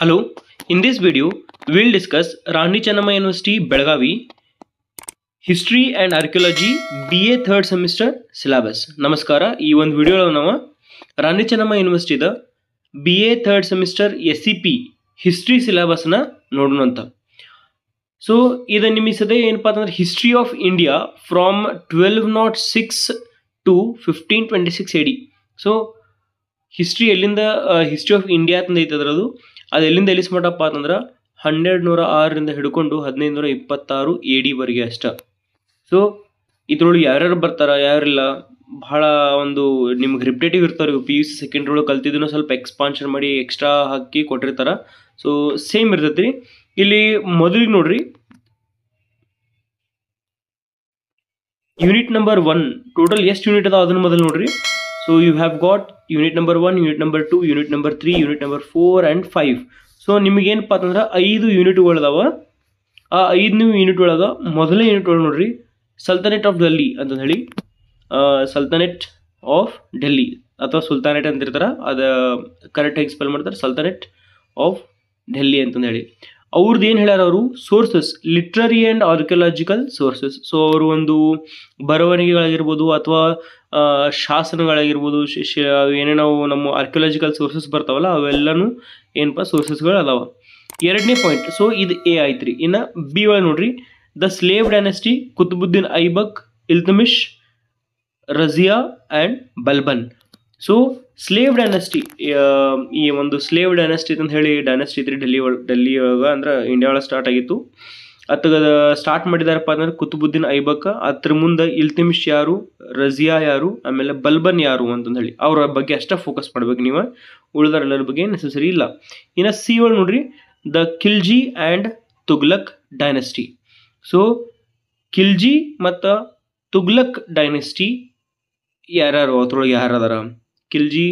Hello, in this video, we'll discuss Rani Chennamma University, Belagavi, History and Archaeology BA 3rd semester syllabus. ನಮಸ್ಕಾರ ಈ ಒಂದು ವಿಡಿಯೋದಲ್ಲಿ ನಾವು ರಾಣಿ ಚೆನ್ನಮ್ಮ ಯೂನಿವರ್ಸಿಟಿದ BA 3rd semester SCP history ಸಿಲೆಬಸ್ನ ನೋಡೋಣ ಅಂತ. ಸೊ ಇದು ನಿಮಗೆ ಸದೇ ಏನಪ್ಪ ಅಂತಂದ್ರೆ history of India from 1206 to 1526 AD. So history ಎಲ್ಲಿಂದ ಹಿಸ್ಟ್ರಿ ಆಫ್ ಇಂಡಿಯಾ ಅಂತಂದು ಐತೆ ಅದರದು ಅದು ಎಲ್ಲಿಂದ ಎಲ್ಲಿಸ್ಮಟಪ್ಪ ಅಂತಂದ್ರೆ 1206 ಹಿಡ್ಕೊಂಡು 1526 AD ವರೆಗೆ ಅಷ್ಟ. ಸೊ ಇದ್ರೊಳಗೆ ಯಾರ್ಯಾರು ಬರ್ತಾರ ಯಾರಿಲ್ಲ ಬಹಳ ಒಂದು ನಿಮ್ಗೆ ರಿಪಿಟೇಟಿವ್ ಇರ್ತಾರೆ. PUC ಸೆಕೆಂಡ್ ಒಳಗೆ ಕಲ್ತಿದ್ದನ್ನು ಸ್ವಲ್ಪ ಎಕ್ಸ್ಪಾನ್ಷನ್ ಮಾಡಿ ಎಕ್ಸ್ಟ್ರಾ ಹಾಕಿ ಕೊಟ್ಟಿರ್ತಾರ. ಸೊ ಸೇಮ್ ಇರ್ತೈತಿ. ಇಲ್ಲಿ ಮೊದಲಿಗೆ ನೋಡ್ರಿ ಯೂನಿಟ್ ನಂಬರ್ 1 ಟೋಟಲ್ ಎಷ್ಟು ಯೂನಿಟ್ ಅದಾವ ಅದನ್ನ ಮೊದಲು ನೋಡ್ರಿ. So you have got unit number 1, unit number 2, unit number 3, unit number 4 and 5. So ನಿಮಗೇನಪ್ಪ ಅಂತಂದ್ರೆ 5 ಯೂನಿಟ್ಗಳದಾವ. ಆ 5 ಯೂನಿಟ್ ಒಳಗೆ ಮೊದಲನೇ ಯೂನಿಟ್ ಒಳಗೆ ನೋಡ್ರಿ ಸಲ್ತನೇಟ್ ಆಫ್ ಡೆಲ್ಲಿ ಅಂತ ಹೇಳಿ, ಸಲ್ತನೇಟ್ ಆಫ್ ಡೆಲ್ಲಿ ಅಥವಾ ಸುಲ್ತಾನೇಟ್ ಅಂತಿರ್ತಾರ, ಅದು ಕರೆಕ್ಟಾಗಿ ಸ್ಪೆಲ್ ಮಾಡ್ತಾರೆ ಸಲ್ತನೇಟ್ ಆಫ್ ಡೆಲ್ಲಿ ಅಂತಂದು ಹೇಳಿ. ಅವ್ರದ್ದು ಏನು ಹೇಳ್ಯಾರ ಅವರು sources literary and archaeological sources. So ಅವರು ಒಂದು ಬರವಣಿಗೆಗಳಾಗಿರ್ಬೋದು ಅಥವಾ ಶಾಸನಗಳಾಗಿರ್ಬೋದು ಏನೇನೋ ನಮ್ಮ ಆರ್ಕಿಯಾಲಜಿಕಲ್ ಸೋರ್ಸಸ್ ಬರ್ತಾವಲ್ಲ ಅವೆಲ್ಲನೂ ಏನಪ್ಪ ಸೋರ್ಸಸ್ಗಳು ಅದಾವ. ಎರಡನೇ ಪಾಯಿಂಟ್, ಸೊ ಇದು ಎ ಆಯ್ತು ರೀ. ಇನ್ನು ಬಿ ಒಳಗೆ ನೋಡ್ರಿ the slave dynasty Qutubuddin Aibak, Iltutmish, Razia and Balban. So slave dynasty, ಈ ಒಂದು ಸ್ಲೇವ್ ಡೈನೆಸ್ಟಿ ಅಂತ ಹೇಳಿ ಡೈನೆಸ್ಟಿ ಐತ್ರಿ ಡೆಲ್ಲಿ ಒಳಗೆ ಅಂದ್ರೆ ಇಂಡಿಯಾ ಒಳಗೆ ಸ್ಟಾರ್ಟ್ ಆಗಿತ್ತು. ಅತ್ತಗ ಸ್ಟಾರ್ಟ್ ಮಾಡಿದಾರಪ್ಪ ಅಂದ್ರೆ ಕುತುಬುದ್ದೀನ್ ಐಬಕ್, ಅದ್ರ ಮುಂದೆ ಇಲ್ತಮಿಶ್ ಯಾರು, ರಜಿಯಾ ಯಾರು, ಆಮೇಲೆ ಬಲ್ಬನ್ ಯಾರು ಅಂತಂದು ಹೇಳಿ ಅವ್ರ ಬಗ್ಗೆ ಅಷ್ಟೇ ಫೋಕಸ್ ಮಾಡ್ಬೇಕು ನೀವು, ಉಳಿದರೆಲ್ಲರ ಬಗ್ಗೆ ನೆಸೆಸರಿ ಇಲ್ಲ. ಇನ್ನು ಸಿ ಒಳಗೆ ನೋಡ್ರಿ the Khilji and Tughlaq dynasty. So Khilji ಮತ್ತು ತುಗ್ಲಕ್ ಡೈನೆಸ್ಟಿ ಯಾರ್ಯಾರು ಅದ್ರೊಳಗೆ ಯಾರದಾರ ಖಿಲ್ಜಿ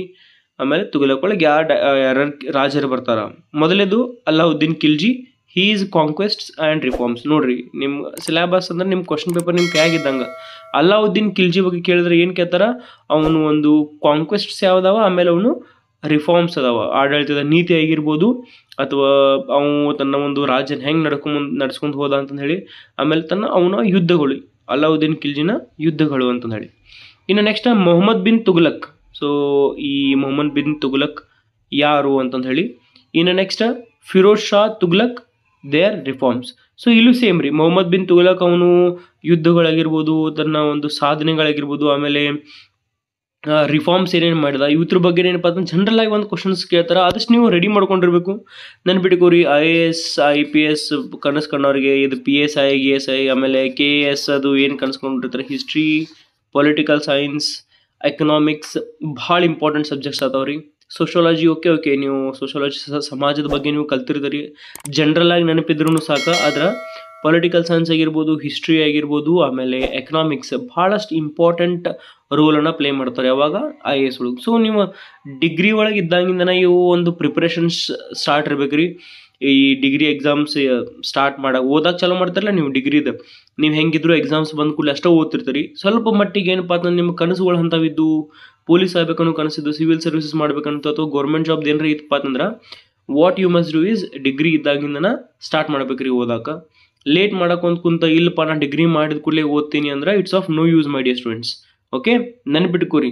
ಆಮೇಲೆ ತುಗ್ಲಕ್ ಒಳಗೆ ಯಾರ್ಯಾರು ರಾಜರು ಬರ್ತಾರ. ಮೊದಲೇದು Alauddin Khilji, his conquests and reforms. ನೋಡ್ರಿ ನಿಮ್ಮ ಸಿಲೆಬಸ್ ಅಂದ್ರೆ ನಿಮ್ಮ ಕ್ವಶನ್ ಪೇಪರ್ ನಿಮ್ಮ ಕೈಯಾಗಿದ್ದಂಗೆ. ಅಲ್ಲಾವುದ್ದೀನ್ ಖಿಲ್ಜಿ ಬಗ್ಗೆ ಕೇಳಿದ್ರೆ ಏನು ಕೇಳ್ತಾರ, ಅವನು ಒಂದು ಕಾಂಕ್ವೆಸ್ಟ್ಸ್ ಯಾವ್ದಾವ, ಆಮೇಲೆ ಅವನು ರಿಫಾರ್ಮ್ಸ್ ಅದಾವ, ಆಡಳಿತದ ನೀತಿ ಆಗಿರ್ಬೋದು ಅಥವಾ ಅವನು ತನ್ನ ಒಂದು ರಾಜ್ಯನ ಹೆಂಗೆ ನಡ್ಸ್ಕೊಂಡು ಹೋದ ಅಂತಂದು ಹೇಳಿ, ಆಮೇಲೆ ಅವನ ಯುದ್ಧಗಳು, ಅಲ್ಲಾವುದ್ದೀನ್ ಖಿಲ್ಜಿನ ಯುದ್ಧಗಳು ಅಂತಂದು ಹೇಳಿ. ಇನ್ನು ನೆಕ್ಸ್ಟ್ ಮೊಹಮ್ಮದ್ ಬಿನ್ ತುಗ್ಲಕ್. ಸೊ ಈ ಮೊಹಮ್ಮದ್ ಬಿನ್ ತುಗ್ಲಕ್ ಯಾರು ಅಂತಂದು ಹೇಳಿ. ಇನ್ನು next Firoz Shah Tughlaq, their reforms. So ಇಲ್ಲೂ ಸೇಮ್ ರೀ, ಮೊಹಮ್ಮದ್ ಬಿನ್ ತುಗ್ಲಕ್ ಅವನು ಯುದ್ಧಗಳಾಗಿರ್ಬೋದು, ತನ್ನ ಒಂದು ಸಾಧನೆಗಳಾಗಿರ್ಬೋದು, ಆಮೇಲೆ ರಿಫಾರ್ಮ್ಸ್ ಏನೇನು ಮಾಡಿದ ಇವ್ರ ಬಗ್ಗೆ ಏನಪ್ಪ ಅಂತಂದ್ರೆ ಜನರಲ್ ಆಗಿ ಒಂದು ಕ್ವಶನ್ಸ್ ಕೇಳ್ತಾರೆ, ಆದಷ್ಟು ನೀವು ರೆಡಿ ಮಾಡ್ಕೊಂಡಿರ್ಬೇಕು. ನೆನ್ಪಿಟ್ಕೋರಿ IAS IPS ಕನಸು ಕಂಡವ್ರಿಗೆ ಇದು PS I AS I ಆಮೇಲೆ KAS ಅದು ಏನು ಕನಸ್ಕೊಂಡಿರ್ತಾರೆ, ಹಿಸ್ಟ್ರಿ, ಪೊಲಿಟಿಕಲ್ ಸೈನ್ಸ್, ಎಕನಾಮಿಕ್ಸ್ ಭಾಳ ಇಂಪಾರ್ಟೆಂಟ್ ಸಬ್ಜೆಕ್ಟ್ಸ್ ಆದವ್ರಿ. ಸೋಷಿಯಾಲಜಿ ಓಕೆ ನೀವು ಸೋಷಿಯಾಲಜಿ ಸಮಾಜದ ಬಗ್ಗೆ ನೀವು ಕಲ್ತಿರ್ತೀರಿ, ಜನರಲ್ ಆಗಿ ನೆನಪಿದ್ರೂ ಸಾಕು. ಆದ್ರೆ ಪೊಲಿಟಿಕಲ್ ಸೈನ್ಸ್ ಆಗಿರ್ಬೋದು, ಹಿಸ್ಟ್ರಿ ಆಗಿರ್ಬೋದು, ಆಮೇಲೆ ಎಕನಾಮಿಕ್ಸ್ ಭಾಳಷ್ಟು ಇಂಪಾರ್ಟೆಂಟ್ ರೋಲನ್ನು ಪ್ಲೇ ಮಾಡ್ತಾರೆ ಯಾವಾಗ IAS ಒಳಗೆ. ಸೊ ನೀವು ಡಿಗ್ರಿ ಒಳಗೆ ಇದ್ದಂಗಿಂದನೇ ಇವು ಒಂದು ಪ್ರಿಪ್ರೇಷನ್ಸ್ ಸ್ಟಾರ್ಟ್ ಇರ್ಬೇಕು ರೀ. ಈ ಡಿಗ್ರಿ ಎಕ್ಸಾಮ್ಸ್ ಸ್ಟಾರ್ಟ್ ಓದಕ್ಕೆ ಚಾಲೂ ಮಾಡ್ತಾರಲ್ಲ ನೀವು ಡಿಗ್ರಿದು, ನೀವು ಹೆಂಗಿದ್ರು ಎಕ್ಸಾಮ್ಸ್ ಬಂದ ಕೂಡಲೇ ಅಷ್ಟೇ ಓದ್ತಿರ್ತೀರಿ. ಸ್ವಲ್ಪ ಮಟ್ಟಿಗೆ ಏನಪ್ಪ ಅಂತಂದ್ರೆ ನಿಮ್ಮ ಕನಸುಗಳು ಅಂಥವಿದ್ದು, ಪೊಲೀಸ್ ಆಗಬೇಕನ್ನೋ ಕನಸಿದ್ದು, ಸಿವಿಲ್ ಸರ್ವಿಸಸ್ ಮಾಡ್ಬೇಕಂತ ಅಥವಾ ಗೌರ್ಮೆಂಟ್ ಜಾಬ್ದು ಏನಾರ ಇತ್ತಪ್ಪ ಅಂತಂದ್ರೆ what you must do is degree ಇದ್ದಾಗಿಂದನ ಸ್ಟಾರ್ಟ್ ಮಾಡ್ಬೇಕ್ರಿ ಓದಾಕ. ಲೇಟ್ ಮಾಡಕ್ಕೆ ಕುಂತ ಇಲ್ಲಪ್ಪ ನಾನು ಡಿಗ್ರಿ ಮಾಡಿದ ಕೂಡಲೇ ಓದ್ತೀನಿ ಅಂದ್ರೆ it's of no use my dear students. Okay, ನೆನ್ಪಿಟ್ಕೋರಿ.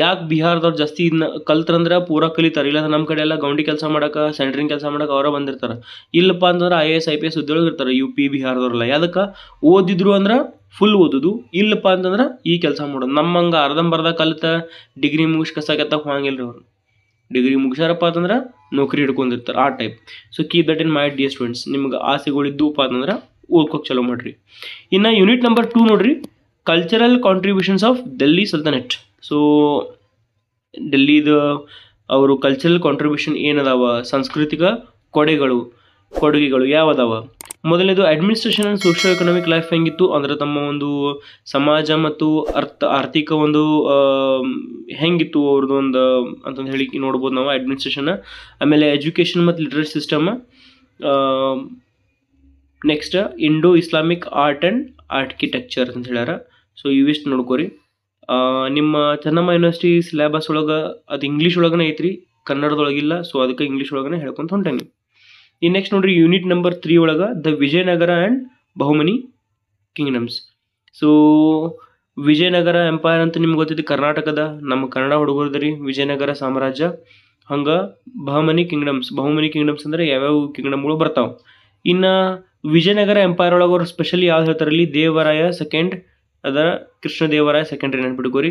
ಯಾಕೆ ಬಿಹಾರದವ್ರು ಜಾಸ್ತಿ ಇದನ್ನ ಕಲ್ತ್ರಂದ್ರೆ ಪೂರಾ ಕಲಿತಾರೆ, ಇಲ್ಲ ನಮ್ಮ ಕಡೆ ಎಲ್ಲ ಗೌಂಡಿ ಕೆಲಸ ಮಾಡೋಕೆ, ಸೆಂಟ್ರಿಂಗ್ ಕೆಲಸ ಮಾಡೋಕೆ ಅವರ ಬಂದಿರ್ತಾರೆ. ಇಲ್ಲಪ್ಪ ಅಂತಂದ್ರೆ IAS IPS ಉದ್ಯೋಗ ಇರ್ತಾರೆ UP ಬಿಹಾರದವ್ರಲ್ಲ. ಯಾದಕ್ಕೆ ಓದಿದ್ರು ಅಂದ್ರೆ ಫುಲ್ ಓದೋದು, ಇಲ್ಲಪ್ಪ ಅಂತಂದ್ರೆ ಈ ಕೆಲಸ ಮಾಡೋದು. ನಮ್ಮಂಗೆ ಅರ್ಧಂಬರ್ಧ ಕಲಿತ ಡಿಗ್ರಿ ಮುಗಿಸ್ ಕಸಾಕತ್ತಾಗ ಹೋಗಂಗಿಲ್ಲ ಅವ್ರು. ಡಿಗ್ರಿ ಮುಗಿಸಾರಪ್ಪ ಅಂತಂದ್ರೆ ನೌಕರಿ ಹಿಡ್ಕೊಂಡಿರ್ತಾರೆ ಆ type. So keep that in my dear students. ನಿಮ್ಗೆ ಆಸೆಗಳಿದ್ದೂಪ್ಪ ಅಂತಂದ್ರೆ ಓದ್ಕೋಕೆ ಚಲೋ ಮಾಡಿರಿ. ಇನ್ನು ಯೂನಿಟ್ ನಂಬರ್ 2 ನೋಡ್ರಿ cultural contributions of Delhi sultanate. So ಡೆಲ್ಲಿದು ಅವರು ಕಲ್ಚರಲ್ ಕಾಂಟ್ರಿಬ್ಯೂಷನ್ ಏನದಾವ, ಸಾಂಸ್ಕೃತಿಕ ಕೊಡುಗೆಗಳು ಯಾವದಾವ. ಮೊದಲನೇದು administration and socio economic life ಹೆಂಗಿತ್ತು ಅಂದರೆ ತಮ್ಮ ಒಂದು ಸಮಾಜ ಮತ್ತು ಆರ್ಥಿಕ ಒಂದು ಹೆಂಗಿತ್ತು ಅವ್ರದ್ದು ಒಂದು ಅಂತಂದು ಹೇಳಿ ನೋಡ್ಬೋದು ನಾವು ಅಡ್ಮಿನಿಸ್ಟ್ರೇಷನ್. ಆಮೇಲೆ ಎಜುಕೇಷನ್ ಮತ್ತು literature system. Next Indo Islamic art and architecture ಅಂತ ಹೇಳ್ಯಾರ. ಸೊ ಇವಿಷ್ಟು ನೋಡ್ಕೋರಿ. ನಿಮ್ಮ ಚೆನ್ನಮ್ಮ ಯೂನಿವರ್ಸಿಟಿ ಸಿಲೆಬಸ್ ಒಳಗೆ ಅದು ಇಂಗ್ಲೀಷ್ ಒಳಗನೆ ಐತ್ರಿ, ಕನ್ನಡದೊಳಗಿಲ್ಲ. ಸೊ ಅದಕ್ಕೆ ಇಂಗ್ಲೀಷ್ ಒಳಗನೆ ಹೇಳ್ಕೊಂತ ಹೊಂಟೇನಿ. ಈ ನೆಕ್ಸ್ಟ್ ನೋಡ್ರಿ ಯೂನಿಟ್ ನಂಬರ್ 3 ಒಳಗೆ the Vijayanagara and Bahmani kingdoms. So Vijayanagara empire ಅಂತ ನಿಮ್ಗೆ ಗೊತ್ತೈತಿ, ಕರ್ನಾಟಕದ ನಮ್ಮ ಕನ್ನಡ ಹುಡುಗರದ್ರಿ ವಿಜಯನಗರ ಸಾಮ್ರಾಜ್ಯ. ಹಂಗೆ ಬಹುಮನಿ ಕಿಂಗ್ಡಮ್ಸ್ ಅಂದರೆ ಯಾವ್ಯಾವ ಕಿಂಗ್ಡಮ್ಗಳು ಬರ್ತಾವೆ. ಇನ್ನು ವಿಜಯನಗರ ಎಂಪೈರ್ ಒಳಗೆ ಅವ್ರು ಸ್ಪೆಷಲಿ ಯಾವ್ದು ಹೇಳ್ತಾರಲ್ಲಿ, ದೇವರಾಯ ಸೆಕೆಂಡ್ ಅದರ ಕೃಷ್ಣದೇವರಾಯ ಸೆಕೆಂಡ್ ನೆನ್ಪಿಟ್ಕೋರಿ.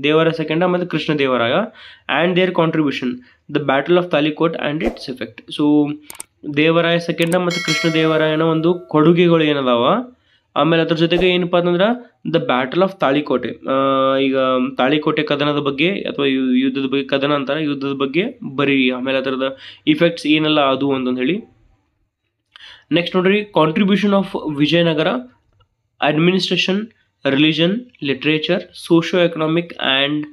ದೇವರಾಯ ಸೆಕೆಂಡ ಮತ್ತು Krishnadevaraya and their contribution the battle of Talikota and its effect. So Devaraya second ಮತ್ತು ಕೃಷ್ಣದೇವರಾಯನ ಒಂದು ಕೊಡುಗೆಗಳು ಏನದಾವ. ಆಮೇಲೆ ಅದ್ರ ಜೊತೆಗೆ ಏನಪ್ಪ ಅಂತಂದ್ರೆ ದ ಬ್ಯಾಟಲ್ ಆಫ್ ತಾಳಿಕೋಟೆ, ಈಗ ತಾಳಿಕೋಟೆ ಕದನದ ಬಗ್ಗೆ ಅಥವಾ ಯುದ್ಧದ ಬಗ್ಗೆ, ಕದನ ಅಂತಾರೆ ಯುದ್ಧದ ಬಗ್ಗೆ ಬರೀ. ಆಮೇಲೆ ಅದರದ ಇಫೆಕ್ಟ್ಸ್ ಏನೆಲ್ಲ ಅದು ಅಂತಂದು ಹೇಳಿ. ನೆಕ್ಸ್ಟ್ ನೋಡ್ರಿ contribution of Vijayanagara, administration, religion, literature, socio economic and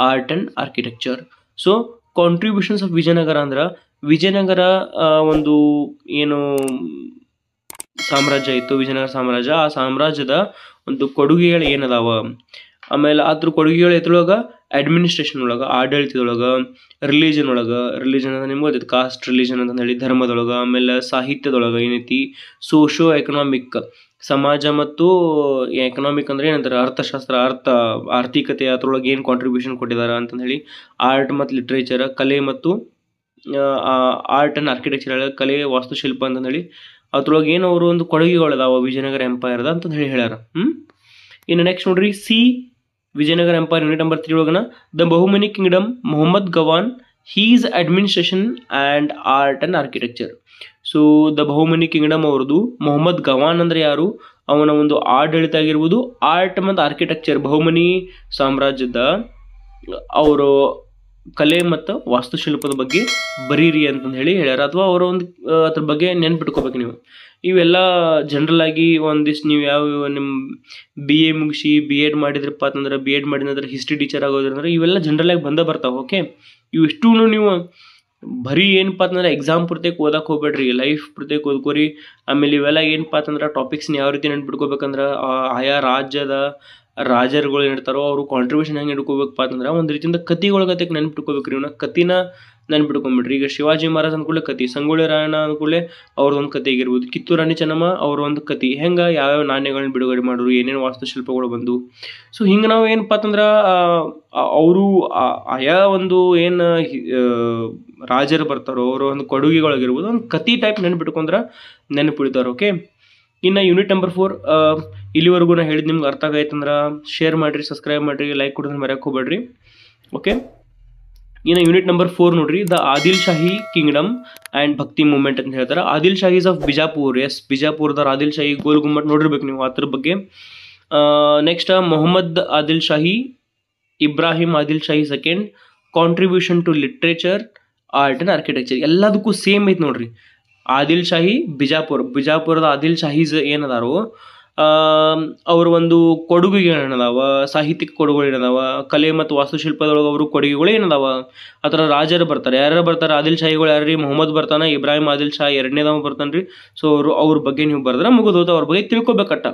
art and architecture. So contributions of Vijayanagara ಅಂದ್ರೆ ವಿಜಯನಗರ ಒಂದು ಏನು ಸಾಮ್ರಾಜ್ಯ ಇತ್ತು, ವಿಜಯನಗರ ಸಾಮ್ರಾಜ್ಯ, ಆ ಸಾಮ್ರಾಜ್ಯದ ಒಂದು ಕೊಡುಗೆಗಳು ಏನದಾವ. ಆಮೇಲೆ ಅದ್ರ ಕೊಡುಗೆಗಳು ಎದ್ರೊಳಗೆ ಅಡ್ಮಿನಿಸ್ಟ್ರೇಷನ್ ಒಳಗೆ, ಆಡಳಿತದೊಳಗೆ, ರಿಲಿಜನ್ ಅಂದ್ರೆ ನಿಮ್ಗೆ ಗೊತ್ತೈತೆ ಕಾಸ್ಟ್ ರಿಲಿಜನ್ ಅಂತ ಹೇಳಿ, ಧರ್ಮದೊಳಗೆ. ಆಮೇಲೆ ಸಾಹಿತ್ಯದೊಳಗೆ ಏನೈತಿ, ಸೋಷಿಯೋ ಎಕನಾಮಿಕ್ ಸಮಾಜ ಮತ್ತು ಎಕನಾಮಿಕ್ ಅಂದ್ರೆ ಏನಂತಾರೆ ಅರ್ಥಶಾಸ್ತ್ರ, ಆರ್ಥಿಕತೆ, ಅದ್ರೊಳಗೆ ಏನು ಕಾಂಟ್ರಿಬ್ಯೂಷನ್ ಕೊಟ್ಟಿದ್ದಾರೆ ಅಂತಂದು ಹೇಳಿ. ಆರ್ಟ್ ಮತ್ತು ಲಿಟ್ರೇಚರ್, ಕಲೆ ಮತ್ತು ಆರ್ಟ್ ಆ್ಯಂಡ್ ಆರ್ಕಿಟೆಕ್ಚರ್, ಕಲೆ ವಾಸ್ತುಶಿಲ್ಪ ಅಂತಂದು ಹೇಳಿ. ಅದ್ರೊಳಗೆ ಏನು ಅವರು ಒಂದು ಕೊಡುಗೆಗಳದಾವ ವಿಜಯನಗರ ಎಂಪೈರ್ದ ಅಂತಂದು ಹೇಳ್ಯಾರ. ಇನ್ನು ನೆಕ್ಸ್ಟ್ ನೋಡ್ರಿ ವಿಜಯನಗರ ಎಂಪೈರ್ ಯೂನಿಟ್ ನಂಬರ್ 3 ಒಳಗನ the Bahmani kingdom, Mohammad Gawan, his administration and art and architecture. So the Bahmani kingdom ಅವ್ರದ್ದು, ಮೊಹಮ್ಮದ್ ಗವಾನ್ ಅಂದರೆ ಯಾರು, ಅವನ ಒಂದು ಆಡಳಿತ ಆಗಿರ್ಬೋದು, ಆರ್ಟ್ ಮತ್ತು ಆರ್ಕಿಟೆಕ್ಚರ್, ಬಹುಮನಿ ಸಾಮ್ರಾಜ್ಯದ ಅವರು ಕಲೆ ಮತ್ತು ವಾಸ್ತುಶಿಲ್ಪದ ಬಗ್ಗೆ ಬರೀರಿ ಅಂತಂದು ಹೇಳಿ ಹೇಳ್ಯಾರ. ಅಥವಾ ಅವರ ಒಂದು ಅದ್ರ ಬಗ್ಗೆ ನೆನ್ಪಿಟ್ಕೋಬೇಕು ನೀವು. ಇವೆಲ್ಲ ಜನರಲ್ ಆಗಿ ಒಂದಿಷ್ಟು ನೀವು ಯಾವ ನಿಮ್ಮ BA ಮುಗಿಸಿ B.Ed ಮಾಡಿದ್ರಪ್ಪ ಅಂತಂದ್ರೆ, B.Ed ಮಾಡಿದ್ರೆ ಹಿಸ್ಟ್ರಿ ಟೀಚರ್ ಆಗೋದ್ರಂದ್ರೆ ಇವೆಲ್ಲ ಜನರಲ್ ಆಗಿ ಬರ್ತಾವೆ. ಓಕೆ, ಇವಿಷ್ಟು ನೀವು ಬರೀ ಏನಪ್ಪ ಅಂತಂದ್ರೆ ಎಕ್ಸಾಮ್ ಪೂರ್ತಿಗೆ ಓದಕ್ಕೆ ಹೋಗ್ಬೇಡ್ರಿ, ಲೈಫ್ ಪೂರ್ತಿಗೆ ಓದ್ಕೋರಿ. ಆಮೇಲೆ ಇವೆಲ್ಲ ಏನಪ್ಪ ಅಂತಂದ್ರೆ ಟಾಪಿಕ್ಸ್ನ ಯಾವ ರೀತಿ ನೆನ್ಪಿಟ್ಕೋಬೇಕಂದ್ರೆ ಆಯಾ ರಾಜ್ಯದ ರಾಜರುಗಳು ಏನಿರ್ತಾರೋ ಅವರು ಕಾಂಟ್ರಿಬ್ಯೂಷನ್ ಹೆಂಗೆ ಹಿಡ್ಕೋಬೇಕಪ್ಪ ಅಂತಂದ್ರೆ ಒಂದು ರೀತಿಯಿಂದ ಕತಿಗೊಳಗತ್ತೆ ನೆನ್ಪಿಟ್ಕೋಬೇಕ್ರಿ. ಇವನ್ನ ಕತಿನ ನೆನ್ಪಿಟ್ಕೊಂಡ್ಬಿಡ್ರಿ. ಈಗ ಶಿವಾಜಿ ಮಹಾರಾಜ್ ಅಂದ್ಕೂಡಲೇ ಕತಿ, ಸಂಗೊಳ್ಳಿ ರಾಯಣ್ಣ ಅಂದ್ಕೂಡಲೇ ಅವ್ರದೊಂದು ಕತೆ ಆಗಿರ್ಬೋದು, ಕಿತ್ತೂರು ರಾಣಿ ಚೆನ್ನಮ್ಮ ಅವ್ರ ಒಂದು ಕತಿ, ಹೆಂಗೆ ಯಾವ್ಯಾವ ನಾಣ್ಯಗಳನ್ನ ಬಿಡುಗಡೆ ಮಾಡೋರು, ಏನೇನು ವಾಸ್ತುಶಿಲ್ಪಗಳು ಬಂದು. ಸೊ ಹಿಂಗೆ ನಾವು ಏನಪ್ಪ ಅಂತಂದ್ರೆ ಅವರು ಆಯಾ ಒಂದು ಏನು ರಾಜರು ಬರ್ತಾರೋ ಅವರ ಒಂದು ಕೊಡುಗೆಗಳಾಗಿರ್ಬೋದು ಒಂದು ಕತಿ ಟೈಪ್ ನೆನ್ಪಿಟ್ಕೊಂಡ್ರೆ ನೆನಪಿಡ್ತಾರೆ. ಓಕೆ, ಇನ್ನು ಯೂನಿಟ್ ನಂಬರ್ 4 ಇಲ್ಲಿವರೆಗೂ ನಾ ಹೇಳಿದ್ದು ನಿಮ್ಗೆ ಅರ್ಥ ಆಗೈತಂದ್ರೆ ಶೇರ್ ಮಾಡಿರಿ, ಸಬ್ಸ್ಕ್ರೈಬ್ ಮಾಡಿರಿ, ಲೈಕ್ ಕೊಡೋದನ್ನ ಮರೆಯೋಕೆ ಹೋಗ್ಬೇಡ್ರಿ. ಓಕೆ, ಇನ್ನು ಯೂನಿಟ್ ನಂಬರ್ 4 ನೋಡ್ರಿ, the Adil Shahi kingdom and bhakti movement ಅಂತ ಹೇಳ್ತಾರೆ. ಆದಿಲ್ ಶಾಹೀಸ್ ಆಫ್ ಬಿಜಾಪುರ್. ಎಸ್, ಬಿಜಾಪುರದ ಆದಿಲ್ ಶಾಹಿ ಗೋಲ್ ಗುಮ್ಮಟ್ ನೋಡಿರ್ಬೇಕು ನೀವು ಅದ್ರ ಬಗ್ಗೆ. Next Mohammad Adil Shahi, Ibrahim Adil Shahi second, contribution to literature, art and architecture. ಎಲ್ಲದಕ್ಕೂ ಸೇಮ್ ಐತೆ ನೋಡ್ರಿ. ಆದಿಲ್ ಶಾಹಿ ಬಿಜಾಪುರದ ಆದಿಲ್ ಶಾಹೀಸ್ ಏನದಾರೋ ಅವ್ರ ಒಂದು ಕೊಡುಗೆಗಳು ಏನದಾವ, ಸಾಹಿತ್ಯಿಕ ಕೊಡುಗೆಗಳು ಏನದಾವ, ಕಲೆ ಮತ್ತು ವಾಸ್ತುಶಿಲ್ಪದೊಳಗೆ ಅವರು ಕೊಡುಗೆಗಳು ಏನದಾವ. ಆ ಥರ ರಾಜರು ಬರ್ತಾರೆ. ಯಾರ್ಯಾರು ಬರ್ತಾರೆ ಆದಿಲ್ ಶಾಹಿಗಳು ಯಾರ್ರಿ, ಮೊಹಮ್ಮದ್ ಬರ್ತಾನೆ, ಇಬ್ರಾಹಿಂ ಆದಿಲ್ ಶಾಹಿ ಎರಡನೇದವ ಬರ್ತಾನೆ ರೀ. ಸೊ ಅವ್ರ ಬಗ್ಗೆ ನೀವು ಬರೆದ್ರೆ ಮುಗಿದೋದು, ಅವ್ರ ಬಗ್ಗೆ ತಿಳ್ಕೊಬೇಕಟ್ಟ.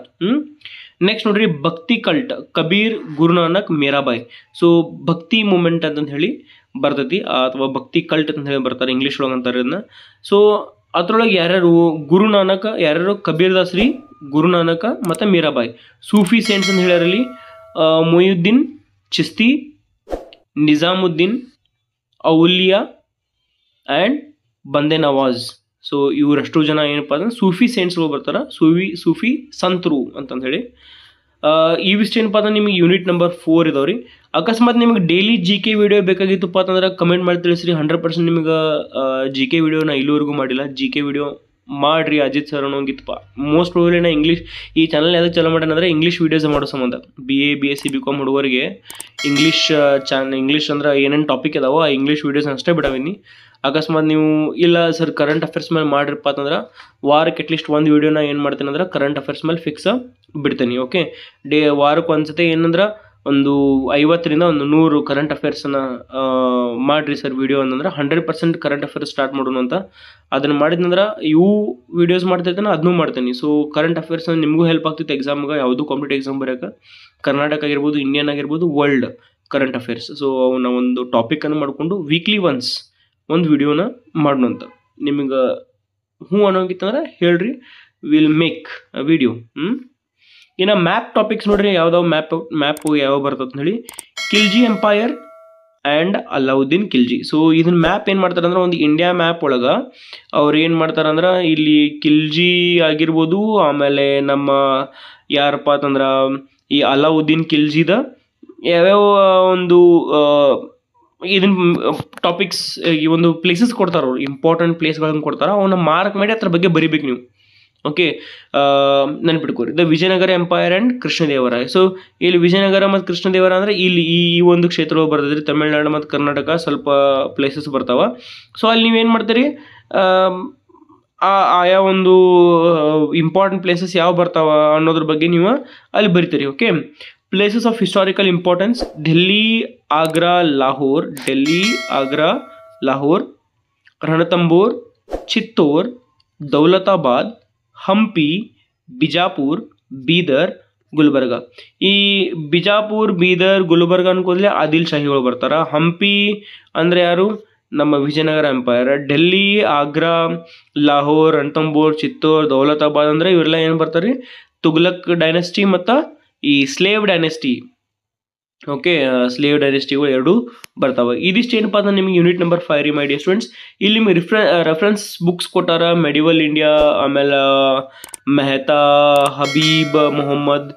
ನೆಕ್ಸ್ಟ್ ನೋಡ್ರಿ ಭಕ್ತಿ ಕಲ್ಟ್, ಕಬೀರ್, ಗುರುನಾನಕ್, ಮೀರಾಬಾಯಿ. ಸೊ ಭಕ್ತಿ ಮೂಮೆಂಟ್ ಅಂತಂದು ಹೇಳಿ ಬರ್ತೈತಿ, ಅಥವಾ ಭಕ್ತಿ ಕಲ್ಟ್ ಅಂತ ಹೇಳಿ ಬರ್ತಾರೆ, ಇಂಗ್ಲೀಷ್ ಒಳಗೆ ಅಂತಾರೆ ಇದನ್ನ. ಸೊ ಅದ್ರೊಳಗೆ ಯಾರ್ಯಾರು ಗುರುನಾನಕ, ಯಾರ್ಯಾರು ಕಬೀರ್ ದಾಸ್ರಿ, ಗುರುನಾನಕ ಮತ್ತು ಮೀರಾಬಾಯಿ. ಸೂಫಿ ಸೇಂಟ್ಸ್ ಅಂತ ಹೇಳ್ಯಾರಲ್ಲಿ ಮೊಯುದ್ದೀನ್ ಚಿಸ್ತಿ, ನಿಜಾಮುದ್ದೀನ್ ಔಲಿಯಾ ಆ್ಯಂಡ್ ಬಂದೆ ನವಾಜ್. ಸೊ ಇವರಷ್ಟು ಜನ ಏನಪ್ಪ ಅಂದ್ರೆ ಸೂಫಿ ಸೇಂಟ್ಸ್ಗಳು ಬರ್ತಾರೆ, ಸೂಫಿ ಸಂತರು ಅಂತಂದು ಹೇಳಿ. ಇವಿಷ್ಟು ಏನಪ್ಪ ಅಂದ್ರೆ ನಿಮಗೆ ಯೂನಿಟ್ ನಂಬರ್ 4 ಇದಾವ್ರಿ. ಅಕಸ್ಮಾತ್ ನಿಮಗೆ ಡೈಲಿ GK ವಿಡಿಯೋ ಬೇಕಾಗಿತ್ತಪ್ಪ ಅಂತಂದ್ರೆ ಕಮೆಂಟ್ ಮಾಡಿ ತಿಳಿಸ್ರಿ. 100% ನಿಮಗೆ GK ವಿಡಿಯೋನ ಇಲ್ಲಿವರೆಗೂ ಮಾಡಿಲ್ಲ. GK ವಿಡಿಯೋ ಮಾಡಿರಿ ಅಜಿತ್ ಸರ್ ಅನ್ನೋಂಗಿತ್ತಪ್ಪ. ಮೋಸ್ಟ್ ಪ್ರಾಬಬ್ಲಿ ನಾ ಇಂಗ್ಲೀಷ್ ಈ ಚಾನಲ್ ಯಾವುದಕ್ಕೆ ಚಾಲೂ ಮಾಡೋಣ ಇಂಗ್ಲೀಷ್ ವೀಡಿಯೋಸ್ ಮಾಡೋ ಸಂಬಂಧ. BA BSc BCom ಹುಡುಗರಿಗೆ ಇಂಗ್ಲೀಷ್ ಅಂದ್ರೆ ಏನೇನು ಟಾಪಿಕ್ ಇದಾವೋ ಆ ಇಂಗ್ಲೀಷ್ ವೀಡಿಯೋಸ್ ಅಷ್ಟೇ ಬಿಡಾವಿನಿ. ಅಕಸ್ಮಾತ್ ನೀವು ಇಲ್ಲ ಸರ್ ಕರೆಂಟ್ ಅಫೇರ್ಸ್ ಮೇಲೆ ಮಾಡಿರಪ್ಪ ಅಂತಂದ್ರೆ ವಾರಕ್ಕೆ ಅಟ್ಲೀಸ್ಟ್ ಒಂದು ವೀಡಿಯೋನ ಏನು ಮಾಡ್ತೀನಿ ಅಂದ್ರೆ ಕರೆಂಟ್ ಅಫೇರ್ಸ್ ಮೇಲೆ ಫಿಕ್ಸ್ ಬಿಡ್ತೀನಿ. ಓಕೆ, ವಾರಕ್ಕೆ ಒಂದ್ಸತಿ ಏನಂದ್ರೆ ಒಂದು 50ರಿಂದ 100 ಕರೆಂಟ್ ಅಫೇರ್ಸನ್ನು ಮಾಡಿರಿ ಸರ್ ವಿಡಿಯೋ ಅಂತಂದ್ರೆ 100% ಕರೆಂಟ್ ಅಫೇರ್ಸ್ ಸ್ಟಾರ್ಟ್ ಮಾಡೋಣ ಅಂತ. ಅದನ್ನು ಮಾಡಿದ್ನಂದ್ರೆ ಇವು ವೀಡಿಯೋಸ್ ಮಾಡ್ತಿರ್ತಾನೆ ಅದನ್ನೂ ಮಾಡ್ತೀನಿ. ಸೊ ಕರೆಂಟ್ ಅಫೇರ್ಸ್ ನಿಮಗೂ ಹೆಲ್ಪ್ ಆಗ್ತಿತ್ತು ಎಕ್ಸಾಮ್ಗೆ, ಯಾವುದು ಕಾಂಪಿಟೇಟಿವ್ ಎಕ್ಸಾಮ್ ಬರೋಕೆ. ಕರ್ನಾಟಕ ಆಗಿರ್ಬೋದು, ಇಂಡಿಯನ್ ಆಗಿರ್ಬೋದು, ವರ್ಲ್ಡ್ ಕರೆಂಟ್ ಅಫೇರ್ಸ್. ಸೊ ಅವನ್ನ ಒಂದು ಟಾಪಿಕನ್ನು ಮಾಡಿಕೊಂಡು ವೀಕ್ಲಿ ಒನ್ಸ್ ಒಂದು ವಿಡಿಯೋನ ಮಾಡೋಣ ಅಂತ. ನಿಮಗೆ ಹ್ಞೂ ಅನ್ನೋಂಗಿತ್ತಂದ್ರೆ ಹೇಳ್ರಿ, ವಿಲ್ ಮೇಕ್ ಅ ವಿಡಿಯೋ. ಇನ್ನು ಮ್ಯಾಪ್ ಟಾಪಿಕ್ಸ್ ನೋಡ್ರಿ, ಯಾವ್ದಾವ ಮ್ಯಾಪು ಯಾವ ಬರ್ತದೆ ಹೇಳಿ. Khilji empire and Alauddin Khilji. So ಇದನ್ನ ಮ್ಯಾಪ್ ಏನು ಮಾಡ್ತಾರೆ ಅಂದ್ರೆ, ಒಂದು ಇಂಡಿಯಾ ಮ್ಯಾಪ್ ಒಳಗೆ ಅವ್ರು ಏನು ಮಾಡ್ತಾರೆ ಅಂದ್ರೆ, ಇಲ್ಲಿ ಖಿಲ್ಜಿ ಆಗಿರ್ಬೋದು, ಆಮೇಲೆ ನಮ್ಮ ಯಾರಪ್ಪ ಅಂತಂದ್ರೆ ಈ ಅಲಾವುದ್ದೀನ್ ಖಿಲ್ಜಿದ ಯಾವ್ಯಾವ ಒಂದು ಇದನ್ನ ಟಾಪಿಕ್ಸ್, ಈ ಒಂದು ಪ್ಲೇಸಸ್ ಕೊಡ್ತಾರೆ ಅವ್ರು, ಇಂಪಾರ್ಟೆಂಟ್ ಪ್ಲೇಸ್ಗಳನ್ನು ಕೊಡ್ತಾರೆ, ಅವನ್ನ ಮಾರ್ಕ್ ಮಾಡಿ ಅದ್ರ ಬಗ್ಗೆ ಬರಿಬೇಕು ನೀವು. ಓಕೆ, ನೆನ್ಪಿಟ್ಕೋರಿ. The Vijayanagara empire and Krishnadevaraya. So ಇಲ್ಲಿ ವಿಜಯನಗರ ಮತ್ತು ಕೃಷ್ಣದೇವರ ಅಂದರೆ ಇಲ್ಲಿ ಈ ಒಂದು ಕ್ಷೇತ್ರಗಳು ಬರ್ತದ್ರಿ. ತಮಿಳ್ನಾಡು ಮತ್ತು ಕರ್ನಾಟಕ ಸ್ವಲ್ಪ ಪ್ಲೇಸಸ್ ಬರ್ತಾವ. ಸೊ ಅಲ್ಲಿ ನೀವೇನು ಮಾಡ್ತೀರಿ, ಆಯಾ ಒಂದು ಇಂಪಾರ್ಟೆಂಟ್ ಪ್ಲೇಸಸ್ ಯಾವ ಬರ್ತಾವ ಅನ್ನೋದ್ರ ಬಗ್ಗೆ ನೀವು ಅಲ್ಲಿ ಬರಿತೀರಿ. Okay, places of historical importance: Delhi, Agra, Lahore. Delhi, Agra, Lahore. Ranthambore, Chittor, Daulatabad, Hampi, Bijapur, Bidar, Gulbarga. ಈ ಬಿಜಾಪುರ್, ಬೀದರ್, ಗುಲ್ಬರ್ಗ ಅನ್ಕೋದ್ಲೆ ಆದಿಲ್ ಶಾಹಿಗಳು ಬರ್ತಾರ. ಹಂಪಿ ಅಂದರೆ ಯಾರು, ನಮ್ಮ ವಿಜಯನಗರ ಎಂಪೈರ್. ಡೆಲ್ಲಿ, ಆಗ್ರಾ, ಲಾಹೋರ್, ರಣತಂಬೋರ್, ಚಿತ್ತೋರ್, ದೌಲತಾಬಾದ್ ಅಂದರೆ ಇವರೆಲ್ಲ ಏನು ಬರ್ತಾರೆ, ತುಘಲಕ್ ಡೈನೆಸ್ಟಿ ಮತ್ತು ಈ ಸ್ಲೇವ್ ಡೈನೆಸ್ಟಿ. ಓಕೆ, ಸ್ಲೇವ್ ಡೈನೆಸ್ಟಿಗಳು ಎರಡು ಬರ್ತಾವೆ. ಇದಿಷ್ಟು ಏನಪ್ಪ ಅಂದ್ರೆ ನಿಮಗೆ ಯೂನಿಟ್ ನಂಬರ್ 5 ರೀ ಮೈ ಡಿಯರ್ ಸ್ಟೂಡೆಂಟ್ಸ್. ಇಲ್ಲಿ ನಿಮಗೆ ರೆಫರೆನ್ಸ್ ಬುಕ್ಸ್ ಕೊಟ್ಟಾರ. ಮೆಡಿವಲ್ ಇಂಡಿಯಾ, ಆಮೇಲೆ ಮೆಹತಾ, ಹಬೀಬ್ ಮೊಹಮ್ಮದ್,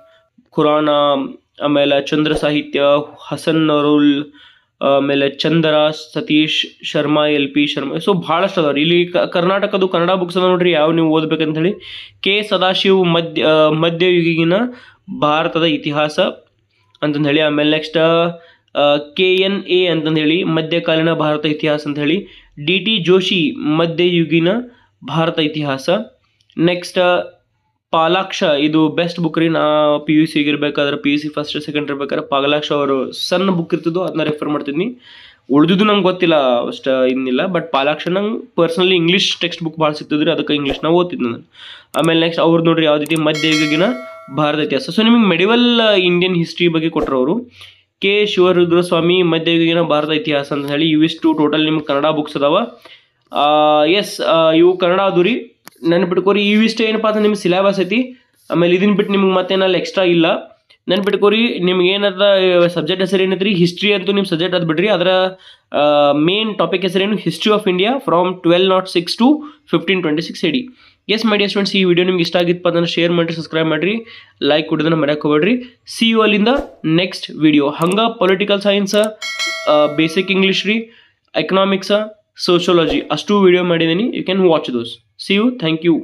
ಖುರಾನ, ಆಮೇಲೆ ಚಂದ್ರ ಸಾಹಿತ್ಯ, ಹಸನ್ ನರುಲ್, ಆಮೇಲೆ ಚಂದ್ರ ಸತೀಶ್ ಶರ್ಮಾ, LP ಶರ್ಮಾ. ಸೊ ಭಾಳಷ್ಟು ಅದಾವ್ರಿ. ಇಲ್ಲಿ ಕರ್ನಾಟಕದ ಕನ್ನಡ ಬುಕ್ಸ್ ಅದ ನೋಡ್ರಿ, ಯಾವ ನೀವು ಓದ್ಬೇಕಂತ ಹೇಳಿ. ಕೆ ಸದಾಶಿವ್, ಮಧ್ಯಯುಗೀನ ಭಾರತದ ಇತಿಹಾಸ ಅಂತಂದು ಹೇಳಿ. ಆಮೇಲೆ ನೆಕ್ಸ್ಟ್ KNA ಅಂತಂದು ಹೇಳಿ, ಮಧ್ಯಕಾಲೀನ ಭಾರತ ಇತಿಹಾಸ ಅಂತ ಹೇಳಿ. DT ಜೋಶಿ, ಮಧ್ಯಯುಗೀನ ಭಾರತ ಇತಿಹಾಸ. ನೆಕ್ಸ್ಟ್ ಪಾಲಾಕ್ಷ, ಇದು ಬೆಸ್ಟ್ ಬುಕ್ ರೀ. ನಾ PUC ಇರ್ಬೇಕಾದ್ರೆ, PUC ಫಸ್ಟ್ ಸೆಕೆಂಡ್ ಇರ್ಬೇಕಾದ್ರೆ ಪಾಲಾಕ್ಷ ಅವರು ಸಣ್ಣ ಬುಕ್ ಇರ್ತಿದ್ದು, ಅದನ್ನ ರೆಫರ್ ಮಾಡ್ತಿದ್ನಿ. ಉಳಿದಿದ್ದು ನಂಗೆ ಗೊತ್ತಿಲ್ಲ ಅಷ್ಟು ಇನ್ನಿಲ್ಲ, ಬಟ್ ಪಾಲಾಕ್ಷ ನಂಗೆ ಪರ್ಸ್ನಲಿ ಇಂಗ್ಲೀಷ್ ಟೆಕ್ಸ್ಟ್ ಬುಕ್ ಭಾಳ ಸಿಗ್ತಿದ್ರಿ, ಅದಕ್ಕೆ ಇಂಗ್ಲೀಷ್ನ ಓದ್ತಿದ್ದೆ ನಾನು. ಆಮೇಲೆ ನೆಕ್ಸ್ಟ್ ಅವ್ರು ನೋಡ್ರಿ ಯಾವ ರೀತಿ ಮಧ್ಯಯುಗೀನ ಭಾರತ ಇತಿಹಾಸ. ಸೊ ನಿಮಗೆ ಮೆಡಿವಲ್ ಇಂಡಿಯನ್ ಹಿಸ್ಟ್ರಿ ಬಗ್ಗೆ ಕೊಟ್ಟರು ಅವರು. K ಶಿವರುದ್ರಸ್ವಾಮಿ, ಮಧ್ಯಯುಗೀನ ಭಾರತ ಇತಿಹಾಸ ಅಂತ ಹೇಳಿ. ಇವಿಷ್ಟು ಟೋಟಲ್ ನಿಮ್ಗೆ ಕನ್ನಡ ಬುಕ್ಸ್ ಅದಾವ. ಎಸ್, ಇವು ಕನ್ನಡ ಅದು ರೀ, ನೆನ್ಪಿಟ್ಕೋರಿ. ಇವಿಷ್ಟು ಏನಪ್ಪ ಅಂದ್ರೆ ನಿಮ್ಗೆ ಸಿಲೆಬಸ್ ಐತಿ. ಆಮೇಲೆ ಇದನ್ನ ಬಿಟ್ಟು ನಿಮ್ಗೆ ಮತ್ತೇನಲ್ಲಿ ಎಕ್ಸ್ಟ್ರಾ ಇಲ್ಲ. ನೆನ್ಪಿಟ್ಕೋರಿ, ನಿಮ್ಗೆ ಏನದ ಸಬ್ಜೆಕ್ಟ್ ಹೆಸರು ಏನೈತ್ರಿ, ಹಿಸ್ಟ್ರಿ ಅಂತೂ ನಿಮ್ಮ ಸಬ್ಜೆಕ್ಟ್ ಅದು ಬಿಡ್ರಿ. ಅದರ ಮೇನ್ ಟಾಪಿಕ್ ಹೆಸರೇನು, history of India from 1206 to 1526 AD. Yes my dear students, ಈ ವಿಡಿಯೋ ನಿಮ್ಗೆ ಇಷ್ಟ ಆಗಿತ್ತು ಅದನ್ನು ಶೇರ್ ಮಾಡಿರಿ, ಸಬ್ಸ್ಕ್ರೈಬ್ ಮಾಡಿರಿ, ಲೈಕ್ ಕೊಡೋದನ್ನ ಮರ್ಯಾಕೆ ಹೋಗ್ಬೇಡ್ರಿ. ಸಿ ಯು ಅಲ್ಲಿಂದ ನೆಕ್ಸ್ಟ್ ವಿಡಿಯೋ. ಹಂಗೆ ಪೊಲಿಟಿಕಲ್ ಸೈನ್ಸ್, ಬೇಸಿಕ್ ಇಂಗ್ಲೀಷ್ ರೀ, ಎಕನಾಮಿಕ್ಸ್, ಸೋಷಿಯಾಲಜಿ ಅಷ್ಟು ವಿಡಿಯೋ ಮಾಡಿದ್ದೀನಿ. You can watch those. See you, thank you.